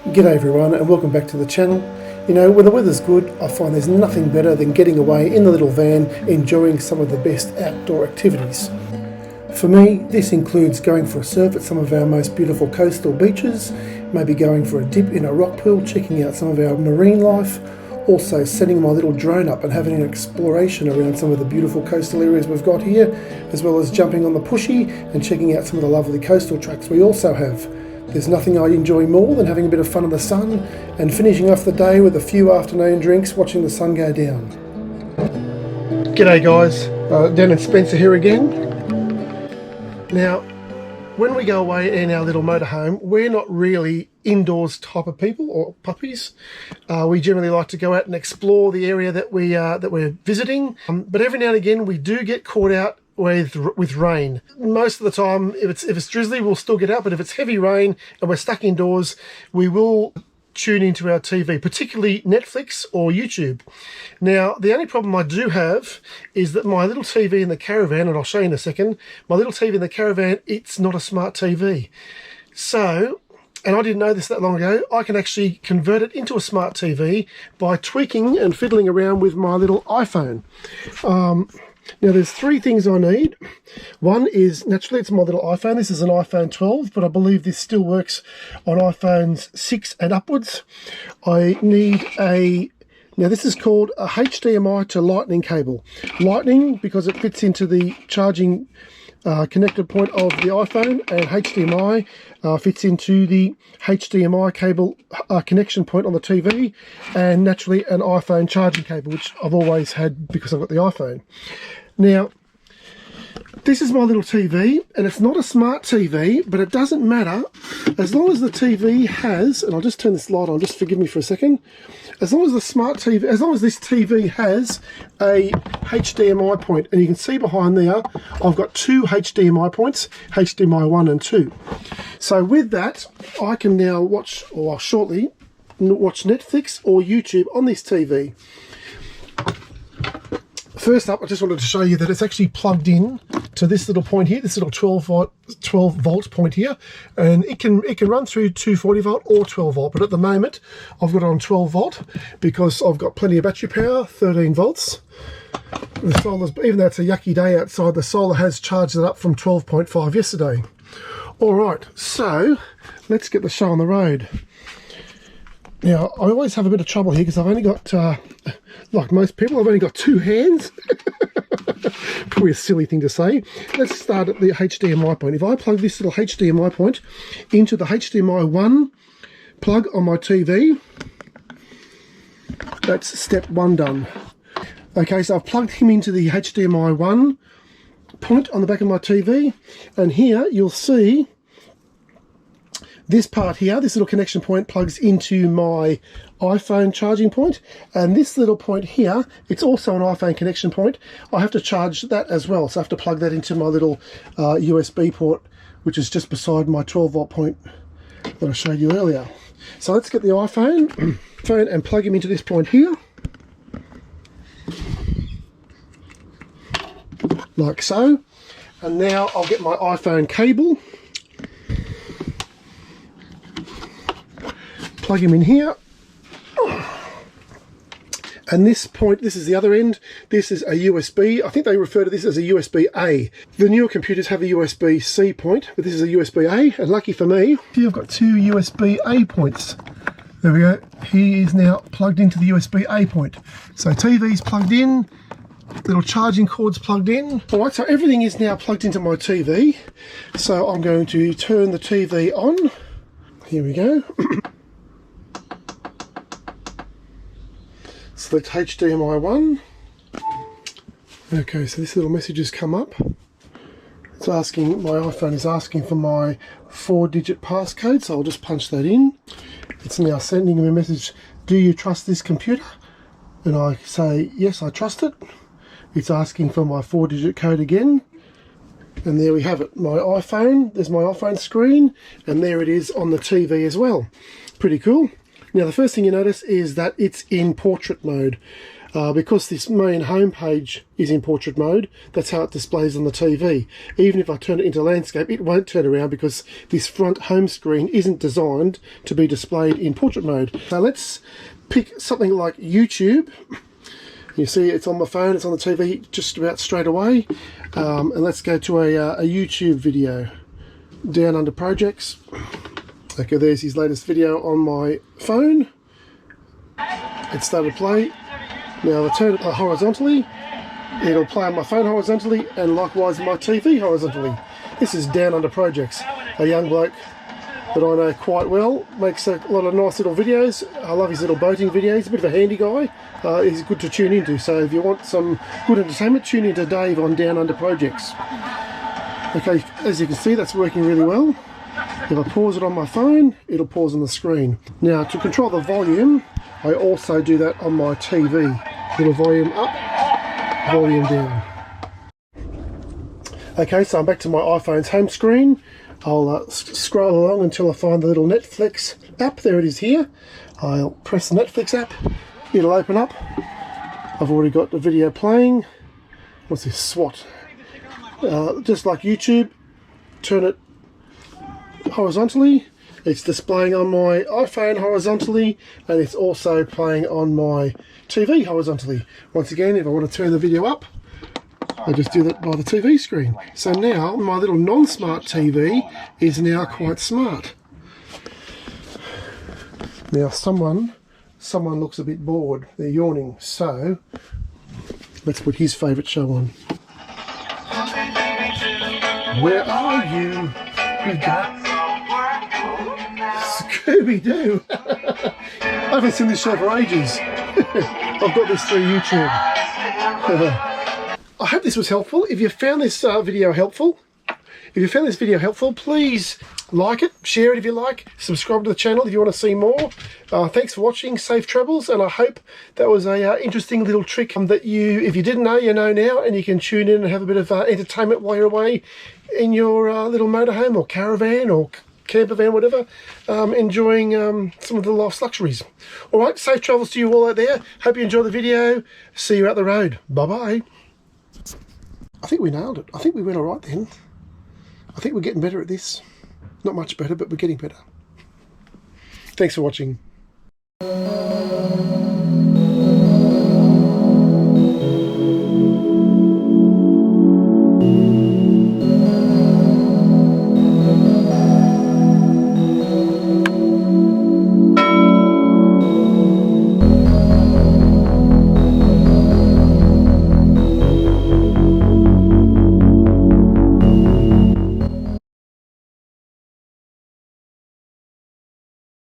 G'day everyone and welcome back to the channel. You know, when the weather's good, I find there's nothing better than getting away in the little van, enjoying some of the best outdoor activities. For me, this includes going for a surf at some of our most beautiful coastal beaches, maybe going for a dip in a rock pool, checking out some of our marine life, also setting my little drone up and having an exploration around some of the beautiful coastal areas we've got here, as well as jumping on the pushy and checking out some of the lovely coastal tracks we also have. There's nothing I enjoy more than having a bit of fun in the sun and finishing off the day with a few afternoon drinks watching the sun go down. G'day guys, Dan and Spencer here again. Now, when we go away in our little motorhome, we're not really indoors type of people or puppies. We generally like to go out and explore the area that we're visiting. But every now and again we do get caught out with rain. Most of the time, if it's drizzly, we'll still get out, but if it's heavy rain and we're stuck indoors, we will tune into our TV, particularly Netflix or YouTube. Now, the only problem I do have is that my little TV in the caravan, and I'll show you in a second, my little TV in the caravan, it's not a smart TV. So, and I didn't know this that long ago, I can actually convert it into a smart TV by tweaking and fiddling around with my little iPhone. Now there's three things I need. One is, naturally it's my little iPhone. This is an iPhone 12, but I believe this still works on iPhones 6 and upwards. I need now this is called a HDMI to lightning cable. Lightning because it fits into the charging connected point of the iPhone, and HDMI fits into the HDMI cable connection point on the TV, and naturally an iPhone charging cable, which I've always had because I've got the iPhone. Now, this is my little TV, and it's not a smart TV, but it doesn't matter as long as the TV has, and I'll just turn this light on, just forgive me for a second. As long as the smart TV, as long as this TV has a HDMI point, and you can see behind there, I've got two HDMI points, HDMI 1 and 2. So with that, I can now watch, or I'll shortly watch Netflix or YouTube on this TV. First up, I just wanted to show you that it's actually plugged in to this little point here, this little 12 volt point here, and it can run through 240 volt or 12 volt, but at the moment I've got it on 12 volt because I've got plenty of battery power, 13 volts. The solar's, even though it's a yucky day outside, the solar has charged it up from 12.5 yesterday. Alright, so let's get the show on the road. Now, I always have a bit of trouble here because I've only got, like most people, I've only got two hands. Probably a silly thing to say. Let's start at the HDMI point. If I plug this little HDMI point into the HDMI 1 plug on my TV, that's step one done. Okay, so I've plugged him into the HDMI 1 point on the back of my TV, and here you'll see this part here, this little connection point plugs into my iPhone charging point, and this little point here, it's also an iPhone connection point. I have to charge that as well, so I have to plug that into my little USB port, which is just beside my 12 volt point that I showed you earlier. So let's get the iPhone and plug him into this point here, like so. And now I'll get my iPhone cable, plug him in here, and this point, this is the other end, this is a USB. I think they refer to this as a USB-A. The newer computers have a USB-C point, but this is a USB-A, and lucky for me, here I've got two USB-A points. There we go, he is now plugged into the USB-A point. So TV's plugged in, little charging cord's plugged in. Alright, so everything is now plugged into my TV. So I'm going to turn the TV on. Here we go. Select HDMI 1. Okay, so this little message has come up. It's asking, my iPhone is asking for my 4-digit passcode, so I'll just punch that in. It's now sending me a message, do you trust this computer? And I say, yes, I trust it. It's asking for my 4-digit code again. And there we have it, my iPhone. There's my iPhone screen, and there it is on the TV as well. Pretty cool. Now the first thing you notice is that it's in portrait mode. Because this main home page is in portrait mode, that's how it displays on the TV. Even if I turn it into landscape, it won't turn around because this front home screen isn't designed to be displayed in portrait mode. So let's pick something like YouTube. You see it's on my phone, it's on the TV just about straight away. And let's go to a YouTube video. Down under projects. Okay, there's his latest video on my phone. It started play. Now if I turn it horizontally, it'll play on my phone horizontally and likewise my TV horizontally. This is Down Under Projects, a young bloke that I know quite well, makes a lot of nice little videos. I love his little boating videos. He's a bit of a handy guy. He's good to tune into, so if you want some good entertainment, tune into Dave on Down Under Projects. Okay, as you can see, that's working really well. If I pause it on my phone, it'll pause on the screen. Now to control the volume, I also do that on my TV. Little volume up, volume down. Okay, so I'm back to my iPhone's home screen. I'll scroll along until I find the little Netflix app. There it is here. I'll press the Netflix app. It'll open up. I've already got the video playing. What's this? SWAT. Just like YouTube, turn it horizontally. It's displaying on my iPhone horizontally, and it's also playing on my TV horizontally. Once again, if I want to turn the video up, I just do that by the TV screen. So now my little non-smart TV is now quite smart. Now someone looks a bit bored. They're yawning. So let's put his favourite show on. Where are you? We got Scooby-Doo. I haven't seen this show for ages. I've got this through YouTube. I hope this was helpful. If you found this video helpful, please like it, share it if you like, subscribe to the channel if you want to see more. Thanks for watching, safe travels, and I hope that was a interesting little trick that you, if you didn't know, you know now, and you can tune in and have a bit of entertainment while you're away in your little motorhome or caravan or camper van, whatever, enjoying some of the life's luxuries. All right, safe travels to you all out there. Hope you enjoyed the video. See you out the road. Bye-bye. I think we nailed it. I think we went all right then. I think we're getting better at this. Not much better, but we're getting better. Thanks for watching.